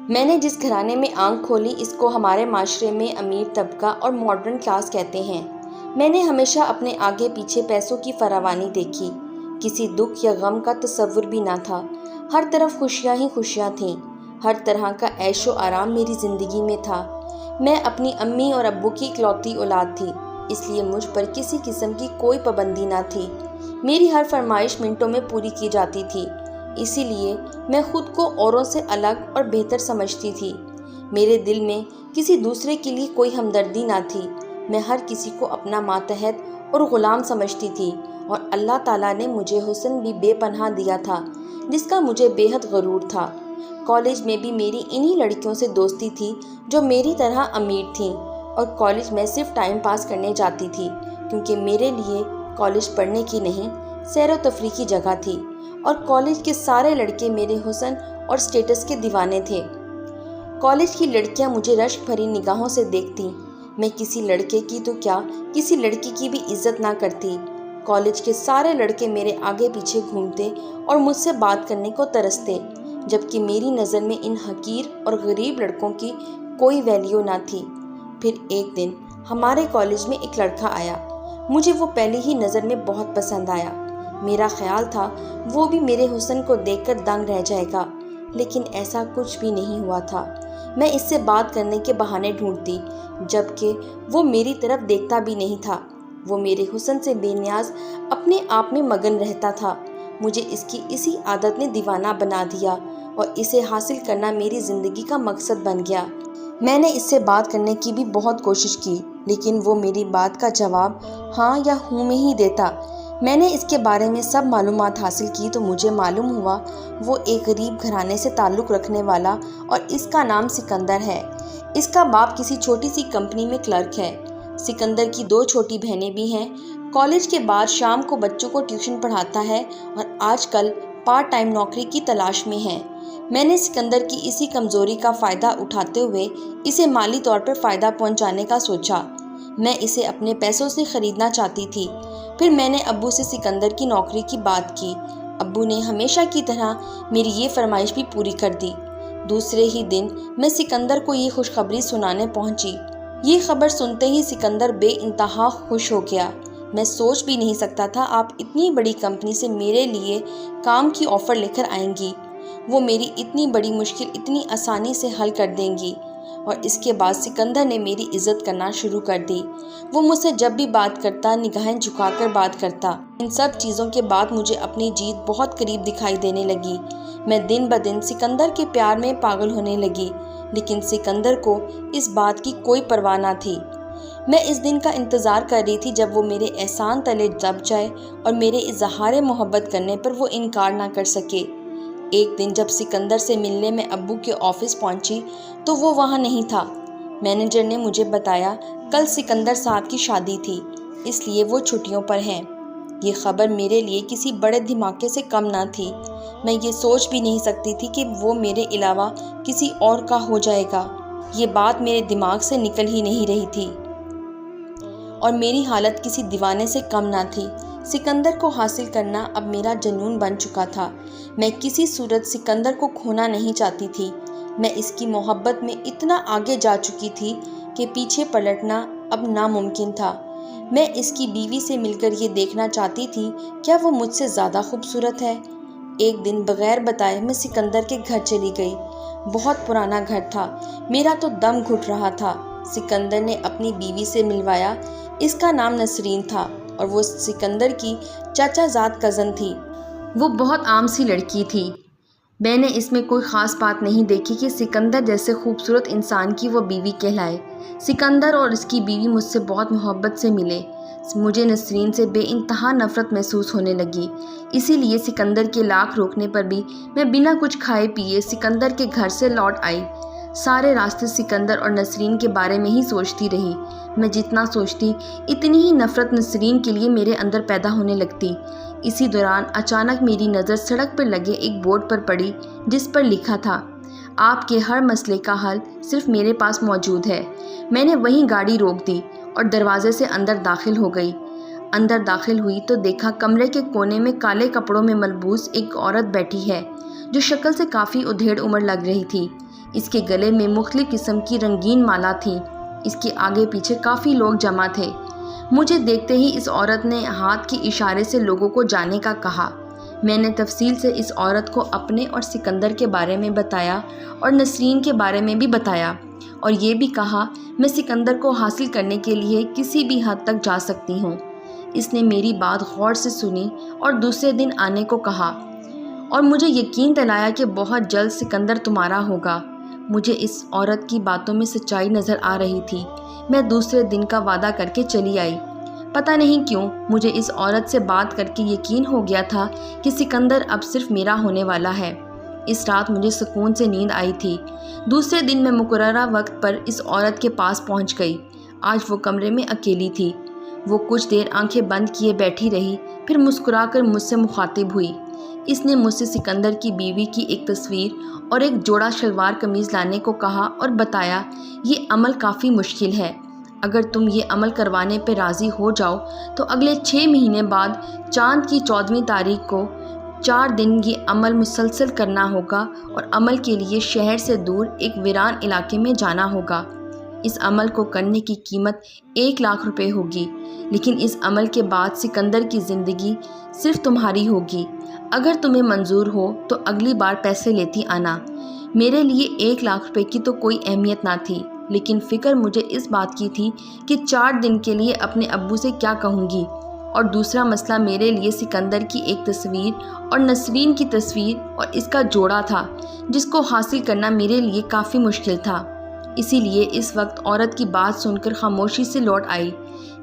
میں نے جس گھرانے میں آنکھ کھولی اس کو ہمارے معاشرے میں امیر طبقہ اور ماڈرن کلاس کہتے ہیں۔ میں نے ہمیشہ اپنے آگے پیچھے پیسوں کی فراوانی دیکھی، کسی دکھ یا غم کا تصور بھی نہ تھا۔ ہر طرف خوشیاں ہی خوشیاں تھیں، ہر طرح کا عیش و آرام میری زندگی میں تھا۔ میں اپنی امی اور ابو کی اکلوتی اولاد تھی، اس لیے مجھ پر کسی قسم کی کوئی پابندی نہ تھی۔ میری ہر فرمائش منٹوں میں پوری کی جاتی تھی، اسی لیے میں خود کو اوروں سے الگ اور بہتر سمجھتی تھی۔ میرے دل میں کسی دوسرے کے لیے کوئی ہمدردی نہ تھی۔ میں ہر کسی کو اپنا ماتحت اور غلام سمجھتی تھی، اور اللہ تعالیٰ نے مجھے حسن بھی بے پناہ دیا تھا جس کا مجھے بے حد غرور تھا۔ کالج میں بھی میری انہی لڑکیوں سے دوستی تھی جو میری طرح امیر تھیں، اور کالج میں صرف ٹائم پاس کرنے جاتی تھی کیونکہ میرے لیے کالج پڑھنے کی نہیں، سیر و تفریح کی جگہ تھی، اور کالج کے سارے لڑکے میرے حسن اور سٹیٹس کے دیوانے تھے۔ کالج کی لڑکیاں مجھے رشک بھری نگاہوں سے دیکھتیں۔ میں کسی لڑکے کی تو کیا، کسی لڑکی کی بھی عزت نہ کرتی۔ کالج کے سارے لڑکے میرے آگے پیچھے گھومتے اور مجھ سے بات کرنے کو ترستے، جبکہ میری نظر میں ان حقیر اور غریب لڑکوں کی کوئی ویلیو نہ تھی۔ پھر ایک دن ہمارے کالج میں ایک لڑکا آیا، مجھے وہ پہلی ہی نظر میں بہت پسند آیا۔ میرا خیال تھا وہ بھی میرے حسن کو دیکھ کر دنگ رہ جائے گا، لیکن ایسا کچھ بھی نہیں ہوا تھا۔ میں اس سے بات کرنے کے بہانے ڈھونڈتی، جبکہ وہ میری طرف دیکھتا بھی نہیں تھا۔ وہ میرے حسن سے بے نیاز اپنے آپ میں مگن رہتا تھا۔ مجھے اس کی اسی عادت نے دیوانہ بنا دیا، اور اسے حاصل کرنا میری زندگی کا مقصد بن گیا۔ میں نے اس سے بات کرنے کی بھی بہت کوشش کی، لیکن وہ میری بات کا جواب ہاں یا ہوں میں ہی دیتا۔ میں نے اس کے بارے میں سب معلومات حاصل کی تو مجھے معلوم ہوا وہ ایک غریب گھرانے سے تعلق رکھنے والا، اور اس کا نام سکندر ہے۔ اس کا باپ کسی چھوٹی سی کمپنی میں کلرک ہے۔ سکندر کی 2 چھوٹی بہنیں بھی ہیں۔ کالج کے بعد شام کو بچوں کو ٹیوشن پڑھاتا ہے، اور آج کل پارٹ ٹائم نوکری کی تلاش میں ہے۔ میں نے سکندر کی اسی کمزوری کا فائدہ اٹھاتے ہوئے اسے مالی طور پر فائدہ پہنچانے کا سوچا۔ میں اسے اپنے پیسوں سے خریدنا چاہتی تھی۔ پھر میں نے ابو سے سکندر کی نوکری کی بات کی۔ ابو نے ہمیشہ کی طرح میری یہ فرمائش بھی پوری کر دی۔ دوسرے ہی دن میں سکندر کو یہ خوشخبری سنانے پہنچی۔ یہ خبر سنتے ہی سکندر بے انتہا خوش ہو گیا۔ میں سوچ بھی نہیں سکتا تھا آپ اتنی بڑی کمپنی سے میرے لیے کام کی آفر لے کر آئیں گی۔ وہ میری اتنی بڑی مشکل اتنی آسانی سے حل کر دیں گی۔ اور اس کے بعد سکندر نے میری عزت کرنا شروع کر دی۔ وہ مجھ سے جب بھی بات کرتا نگاہیں جھکا کر بات کرتا۔ ان سب چیزوں کے بعد مجھے اپنی جیت بہت قریب دکھائی دینے لگی۔ میں دن بدن سکندر کے پیار میں پاگل ہونے لگی، لیکن سکندر کو اس بات کی کوئی پرواہ نہ تھی۔ میں اس دن کا انتظار کر رہی تھی جب وہ میرے احسان تلے دب جائے اور میرے اظہار محبت کرنے پر وہ انکار نہ کر سکے۔ ایک دن جب سکندر سے ملنے میں ابو کے آفس پہنچی تو وہ وہاں نہیں تھا۔ مینیجر نے مجھے بتایا کل سکندر صاحب کی شادی تھی، اس لیے وہ چھٹیوں پر ہیں۔ یہ خبر میرے لیے کسی بڑے دھماکے سے کم نہ تھی۔ میں یہ سوچ بھی نہیں سکتی تھی کہ وہ میرے علاوہ کسی اور کا ہو جائے گا۔ یہ بات میرے دماغ سے نکل ہی نہیں رہی تھی، اور میری حالت کسی دیوانے سے کم نہ تھی۔ سکندر کو حاصل کرنا اب میرا جنون بن چکا تھا۔ میں کسی صورت سکندر کو کھونا نہیں چاہتی تھی۔ میں اس کی محبت میں اتنا آگے جا چکی تھی کہ پیچھے پلٹنا اب ناممکن تھا۔ میں اس کی بیوی سے مل کر یہ دیکھنا چاہتی تھی کیا وہ مجھ سے زیادہ خوبصورت ہے۔ ایک دن بغیر بتائے میں سکندر کے گھر چلی گئی۔ بہت پرانا گھر تھا، میرا تو دم گھٹ رہا تھا۔ سکندر نے اپنی بیوی سے ملوایا۔ اس کا نام نسرین تھا، اور وہ سکندر کی چچا زاد کزن تھی۔ وہ بہت عام سی لڑکی تھی۔ میں نے اس میں کوئی خاص بات نہیں دیکھی کہ سکندر جیسے خوبصورت انسان کی وہ بیوی کہلائے۔ سکندر اور اس کی بیوی مجھ سے بہت محبت سے ملے۔ مجھے نسرین سے بے انتہا نفرت محسوس ہونے لگی، اسی لیے سکندر کے لاکھ روکنے پر بھی میں بنا کچھ کھائے پیے سکندر کے گھر سے لوٹ آئی۔ سارے راستے سکندر اور نسرین کے بارے میں ہی سوچتی رہی۔ میں جتنا سوچتی اتنی ہی نفرت نسرین کے لیے میرے اندر پیدا ہونے لگتی۔ اسی دوران اچانک میری نظر سڑک پر لگے ایک بورڈ پر پڑی جس پر لکھا تھا آپ کے ہر مسئلے کا حل صرف میرے پاس موجود ہے۔ میں نے وہیں گاڑی روک دی اور دروازے سے اندر داخل ہو گئی۔ اندر داخل ہوئی تو دیکھا کمرے کے کونے میں کالے کپڑوں میں ملبوس ایک عورت بیٹھی ہے جو شکل سے کافی ادھیڑ عمر لگ رہی تھی۔ اس کے گلے میں مختلف قسم کی رنگین مالا تھیں۔ اس کے آگے پیچھے کافی لوگ جمع تھے۔ مجھے دیکھتے ہی اس عورت نے ہاتھ کے اشارے سے لوگوں کو جانے کا کہا۔ میں نے تفصیل سے اس عورت کو اپنے اور سکندر کے بارے میں بتایا اور نسرین کے بارے میں بھی بتایا، اور یہ بھی کہا میں سکندر کو حاصل کرنے کے لیے کسی بھی حد تک جا سکتی ہوں۔ اس نے میری بات غور سے سنی اور دوسرے دن آنے کو کہا، اور مجھے یقین دلایا کہ بہت جلد سکندر تمہارا ہوگا۔ مجھے اس عورت کی باتوں میں سچائی نظر آ رہی تھی۔ میں دوسرے دن کا وعدہ کر کے چلی آئی۔ پتہ نہیں کیوں مجھے اس عورت سے بات کر کے یقین ہو گیا تھا کہ سکندر اب صرف میرا ہونے والا ہے۔ اس رات مجھے سکون سے نیند آئی تھی۔ دوسرے دن میں مقررہ وقت پر اس عورت کے پاس پہنچ گئی۔ آج وہ کمرے میں اکیلی تھی۔ وہ کچھ دیر آنکھیں بند کیے بیٹھی رہی، پھر مسکرا کر مجھ سے مخاطب ہوئی۔ اس نے مجھ سے سکندر کی بیوی کی ایک تصویر اور ایک جوڑا شلوار قمیض لانے کو کہا اور بتایا یہ عمل کافی مشکل ہے۔ اگر تم یہ عمل کروانے پہ راضی ہو جاؤ تو اگلے 6 مہینے بعد چاند کی 14ویں تاریخ کو 4 دن یہ عمل مسلسل کرنا ہوگا، اور عمل کے لیے شہر سے دور ایک ویران علاقے میں جانا ہوگا۔ اس عمل کو کرنے کی قیمت 1 لاکھ روپے ہوگی، لیکن اس عمل کے بعد سکندر کی زندگی صرف تمہاری ہوگی۔ اگر تمہیں منظور ہو تو اگلی بار پیسے لیتی آنا۔ میرے لیے 1 لاکھ روپے کی تو کوئی اہمیت نہ تھی، لیکن فکر مجھے اس بات کی تھی کہ 4 دن کے لیے اپنے ابو سے کیا کہوں گی، اور دوسرا مسئلہ میرے لیے سکندر کی ایک تصویر اور نسرین کی تصویر اور اس کا جوڑا تھا، جس کو حاصل کرنا میرے لیے کافی مشکل تھا۔ اسی لیے اس وقت عورت کی بات سن کر خاموشی سے لوٹ آئی۔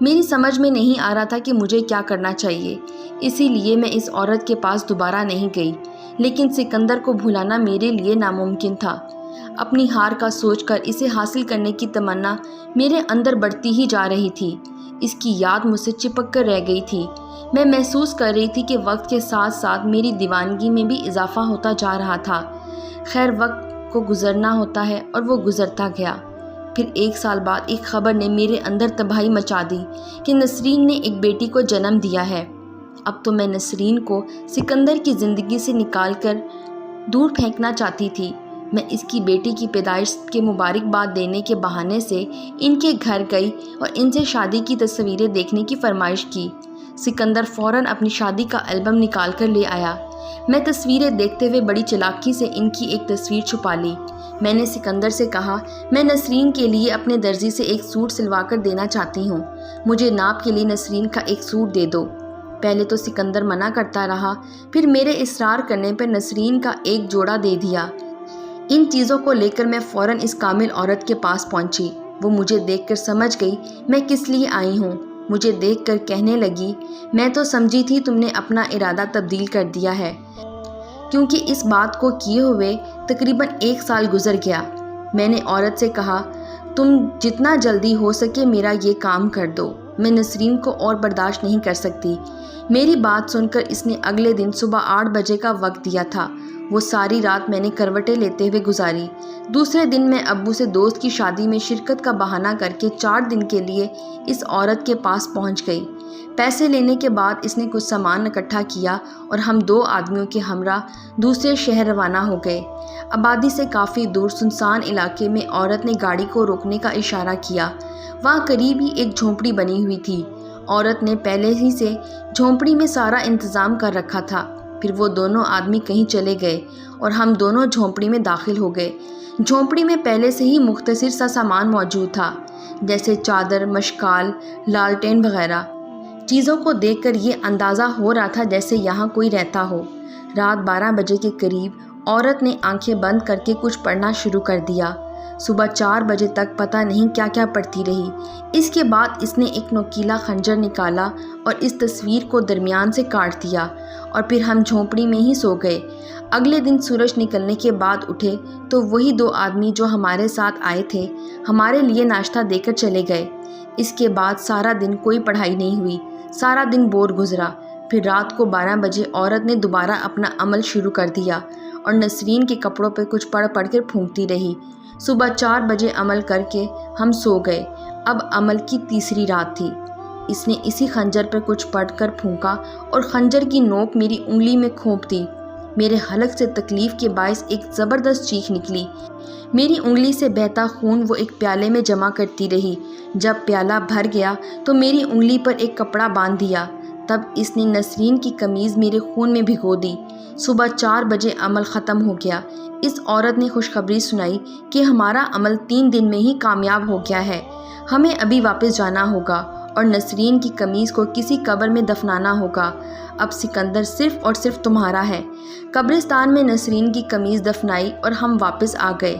میری سمجھ میں نہیں آ رہا تھا کہ مجھے کیا کرنا چاہیے، اسی لیے میں اس عورت کے پاس دوبارہ نہیں گئی، لیکن سکندر کو بھلانا میرے لیے ناممکن تھا۔ اپنی ہار کا سوچ کر اسے حاصل کرنے کی تمنا میرے اندر بڑھتی ہی جا رہی تھی۔ اس کی یاد مجھ سے چپک کر رہ گئی تھی۔ میں محسوس کر رہی تھی کہ وقت کے ساتھ ساتھ میری دیوانگی میں بھی اضافہ ہوتا جا رہا تھا۔ خیر، وقت کو گزرنا ہوتا ہے اور وہ گزرتا گیا۔ پھر 1 سال بعد ایک خبر نے میرے اندر تباہی مچا دی کہ نسرین نے ایک بیٹی کو جنم دیا ہے۔ اب تو میں نسرین کو سکندر کی زندگی سے نکال کر دور پھینکنا چاہتی تھی۔ میں اس کی بیٹی کی پیدائش کے مبارکباد دینے کے بہانے سے ان کے گھر گئی اور ان سے شادی کی تصویریں دیکھنے کی فرمائش کی۔ سکندر فوراً اپنی شادی کا البم نکال کر لے آیا۔ میں تصویریں دیکھتے ہوئے بڑی چالاکی سے ان کی ایک تصویر چھپا لی۔ میں نے سکندر سے کہا میں نسرین کے لیے اپنے درزی سے ایک سوٹ سلوا کر دینا چاہتی ہوں، مجھے ناپ کے لیے نسرین کا ایک سوٹ دے دو۔ پہلے تو سکندر منع کرتا رہا، پھر میرے اصرار کرنے پر نسرین کا ایک جوڑا دے دیا۔ ان چیزوں کو لے کر میں فوراً اس کامل عورت کے پاس پہنچی۔ وہ مجھے دیکھ کر سمجھ گئی میں کس لیے آئی ہوں۔ مجھے دیکھ کر کہنے لگی میں تو سمجھی تھی تم نے اپنا ارادہ تبدیل کر دیا ہے، کیونکہ اس بات کو کیے ہوئے تقریباً 1 سال گزر گیا۔ میں نے عورت سے کہا تم جتنا جلدی ہو سکے میرا یہ کام کر دو، میں نسرین کو اور برداشت نہیں کر سکتی۔ میری بات سن کر اس نے اگلے دن صبح 8 بجے کا وقت دیا تھا۔ وہ ساری رات میں نے کروٹیں لیتے ہوئے گزاری۔ دوسرے دن میں ابو سے دوست کی شادی میں شرکت کا بہانہ کر کے 4 دن کے لیے اس عورت کے پاس پہنچ گئی۔ پیسے لینے کے بعد اس نے کچھ سامان اکٹھا کیا اور ہم 2 آدمیوں کے ہمراہ دوسرے شہر روانہ ہو گئے۔ آبادی سے کافی دور سنسان علاقے میں عورت نے گاڑی کو روکنے کا اشارہ کیا۔ وہاں قریب ہی ایک جھونپڑی بنی ہوئی تھی۔ عورت نے پہلے ہی سے جھونپڑی میں سارا انتظام کر رکھا تھا۔ پھر وہ دونوں آدمی کہیں چلے گئے اور ہم دونوں جھونپڑی میں داخل ہو گئے۔ جھونپڑی میں پہلے سے ہی مختصر سا سامان موجود تھا، جیسے چادر، مشکال، لالٹین وغیرہ۔ چیزوں کو دیکھ کر یہ اندازہ ہو رہا تھا جیسے یہاں کوئی رہتا ہو۔ رات 12 بجے کے قریب عورت نے آنکھیں بند کر کے کچھ پڑھنا شروع کر دیا۔ صبح 4 بجے تک پتہ نہیں کیا کیا پڑھتی رہی۔ اس کے بعد اس نے ایک نوکیلا خنجر نکالا اور اس تصویر کو درمیان سے کاٹ دیا، اور پھر ہم جھونپڑی میں ہی سو گئے۔ اگلے دن سورج نکلنے کے بعد اٹھے تو وہی 2 آدمی جو ہمارے ساتھ آئے تھے ہمارے لیے ناشتہ دے کر چلے گئے۔ اس کے بعد سارا دن کوئی پڑھائی نہیں ہوئی، سارا دن بور گزرا۔ پھر رات کو 12 بجے عورت نے دوبارہ اپنا عمل شروع کر دیا اور نسرین کے کپڑوں پہ کچھ پڑھ کر پھونکتی رہی۔ صبح 4 بجے عمل کر کے ہم سو گئے۔ اب عمل کی تیسری رات تھی۔ اس نے اسی خنجر پر کچھ پڑھ کر پھونکا اور خنجر کی نوک میری انگلی میں کھونپ دی۔ میرے حلق سے تکلیف کے باعث ایک زبردست چیخ نکلی۔ میری انگلی سے بہتا خون وہ ایک پیالے میں جمع کرتی رہی۔ جب پیالہ بھر گیا تو میری انگلی پر ایک کپڑا باندھ دیا۔ تب اس نے نسرین کی قمیض میرے خون میں بھگو دی۔ صبح 4 بجے عمل ختم ہو گیا۔ اس عورت نے خوشخبری سنائی کہ ہمارا عمل 3 دن میں ہی کامیاب ہو گیا ہے، ہمیں ابھی واپس جانا ہوگا اور نسرین کی قمیض کو کسی قبر میں دفنانا ہوگا۔ اب سکندر صرف اور صرف تمہارا ہے۔ قبرستان میں نسرین کی قمیض دفنائی اور ہم واپس آ گئے۔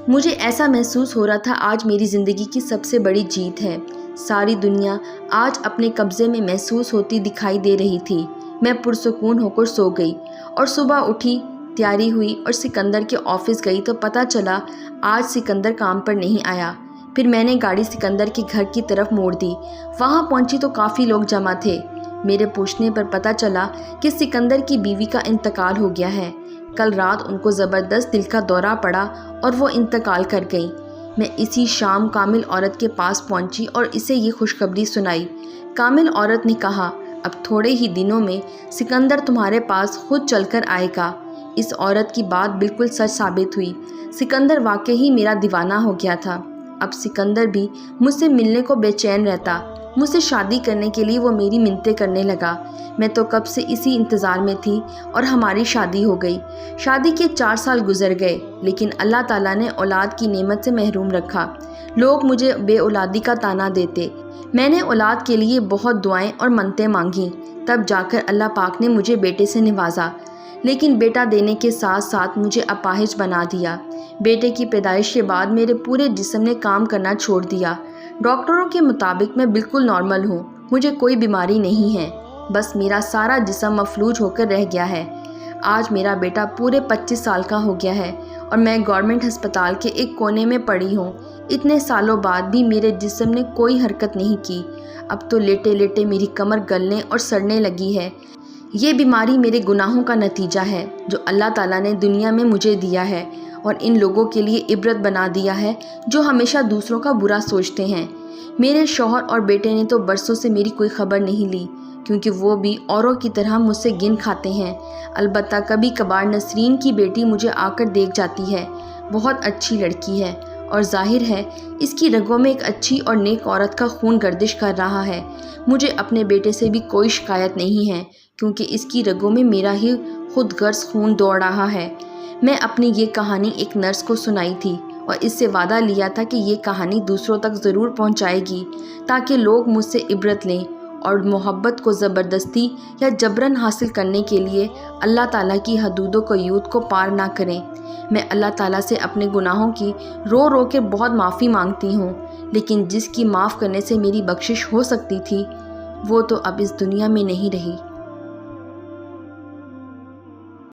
مجھے ایسا محسوس ہو رہا تھا آج میری زندگی کی سب سے بڑی جیت ہے۔ ساری دنیا آج اپنے قبضے میں محسوس ہوتی دکھائی دے رہی تھی۔ میں پرسکون ہو کر سو گئی اور صبح اٹھی، تیاری ہوئی اور سکندر کے آفس گئی تو پتہ چلا آج سکندر کام پر نہیں آیا۔ پھر میں نے گاڑی سکندر کے گھر کی طرف موڑ دی۔ وہاں پہنچی تو کافی لوگ جمع تھے۔ میرے پوچھنے پر پتہ چلا کہ سکندر کی بیوی کا انتقال ہو گیا ہے۔ کل رات ان کو زبردست دل کا دورہ پڑا اور وہ انتقال کر گئی۔ میں اسی شام کامل عورت کے پاس پہنچی اور اسے یہ خوشخبری سنائی۔ کامل عورت نے کہا، اب تھوڑے ہی دنوں میں سکندر تمہارے پاس خود چل کر آئے گا۔ اس عورت کی بات بالکل سچ ثابت ہوئی۔ سکندر واقعی میرا دیوانہ ہو گیا تھا۔ اب سکندر بھی مجھ سے ملنے کو بے چین رہتا۔ مجھ سے شادی کرنے کے لیے وہ میری منتیں کرنے لگا۔ میں تو کب سے اسی انتظار میں تھی اور ہماری شادی ہو گئی۔ شادی کے 4 سال گزر گئے، لیکن اللہ تعالیٰ نے اولاد کی نعمت سے محروم رکھا۔ لوگ مجھے بے اولادی کا طعنہ دیتے۔ میں نے اولاد کے لیے بہت دعائیں اور منتیں مانگیں، تب جا کر اللہ پاک نے مجھے بیٹے سے نوازا۔ لیکن بیٹا دینے کے ساتھ ساتھ مجھے اپاہج بنا دیا۔ بیٹے کی پیدائش کے بعد میرے پورے جسم نے کام کرنا چھوڑ دیا۔ ڈاکٹروں کے مطابق میں بالکل نارمل ہوں، مجھے کوئی بیماری نہیں ہے، بس میرا سارا جسم مفلوج ہو کر رہ گیا ہے۔ آج میرا بیٹا پورے 25 سال کا ہو گیا ہے اور میں گورنمنٹ ہسپتال کے ایک کونے میں پڑی ہوں۔ اتنے سالوں بعد بھی میرے جسم نے کوئی حرکت نہیں کی۔ اب تو لیٹے لیٹے میری کمر گلنے اور سڑنے لگی ہے۔ یہ بیماری میرے گناہوں کا نتیجہ ہے جو اللہ تعالیٰ نے دنیا میں مجھے دیا ہے اور ان لوگوں کے لیے عبرت بنا دیا ہے جو ہمیشہ دوسروں کا برا سوچتے ہیں۔ میرے شوہر اور بیٹے نے تو برسوں سے میری کوئی خبر نہیں لی، کیونکہ وہ بھی اوروں کی طرح مجھ سے گن کھاتے ہیں۔ البتہ کبھی کبھار نسرین کی بیٹی مجھے آ کر دیکھ جاتی ہے۔ بہت اچھی لڑکی ہے اور ظاہر ہے اس کی رگوں میں ایک اچھی اور نیک عورت کا خون گردش کر رہا ہے۔ مجھے اپنے بیٹے سے بھی کوئی شکایت نہیں ہے، کیونکہ اس کی رگوں میں میرا ہی خود غرض خون دوڑ رہا ہے۔ میں اپنی یہ کہانی ایک نرس کو سنائی تھی اور اس سے وعدہ لیا تھا کہ یہ کہانی دوسروں تک ضرور پہنچائے گی تاکہ لوگ مجھ سے عبرت لیں اور محبت کو زبردستی یا جبراً حاصل کرنے کے لیے اللہ تعالیٰ کی حدود و قیود کو پار نہ کریں۔ میں اللہ تعالیٰ سے اپنے گناہوں کی رو رو کے بہت معافی مانگتی ہوں، لیکن جس کی معاف کرنے سے میری بخشش ہو سکتی تھی وہ تو اب اس دنیا میں نہیں رہی۔